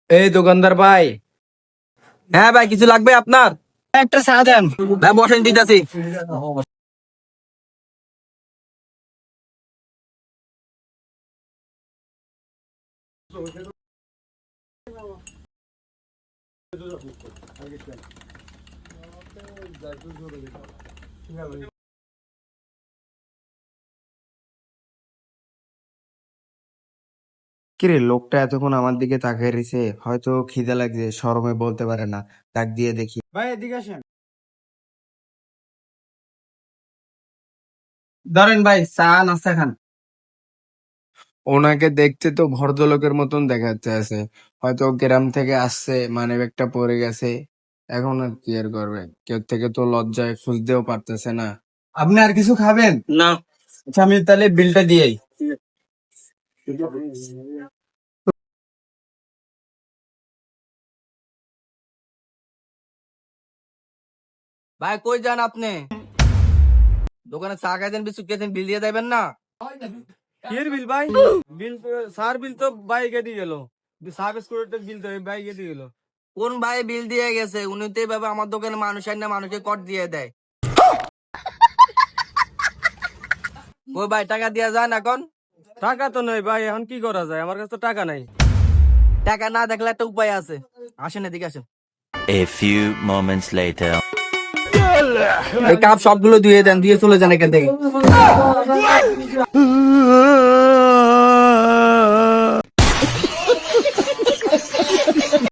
এই দোকানদার ভাই, হ্যাঁ ভাই, কিছু লাগবে আপনার? একটা চা দেন। ভাই বসেন, দিতেছি। কিরে, লোকটা এতক্ষণ আমার দিকে তাকিয়ে রয়েছে, হয়তো খিদে লাগছে, শরমে বলতে পারে না। ডাক দিয়ে দেখি। ভাই এদিকে আসেন। ধরেন ভাই, চা নাস্তা খান। ওনাকে দেখতে তো ভদ্রলোকের মতন দেখাচ্ছে আছে, হয়তো গ্রাম থেকে আসছে, মানে একটা পড়ে গেছে। এখন আর কি আর করবে, কেউ থেকে তো লজ্জায় খুঁজতেও পারতেছে না। আপনি আর কিছু খাবেন? না। আচ্ছা, আমি তাহলে বিলটা দিয়েই। ভাই কই যান আপনি? দোকানে চা খাইছেন, বিস্কুট খেয়েছেন, বিল দিয়ে দেবেন না? কির বিল ভাই? বিল তো সার বিল তো বাইকে দিয়ে গেল। সার বিস্কুটের বিল তো বাইকে দিয়ে গেল। কোন ভাই বিল দিয়ে গেছে? উনি তো এইভাবে আমার দোকানে মানুষ আইন না মানুষকে কট দিয়ে দেয়। ওই ভাই টাকা দিয়ে যান এখন। টাকা তো নাই ভাই, এখন কি করা যায়? আমার কাছে তো টাকা নাই। টাকা না দেখলে একটা উপায় আছে, আসেন এদিকে আসেন। A few moments later. এই কাপ সবগুলো ধুয়ে দেন, দিয়ে চলে যান এখান থেকে।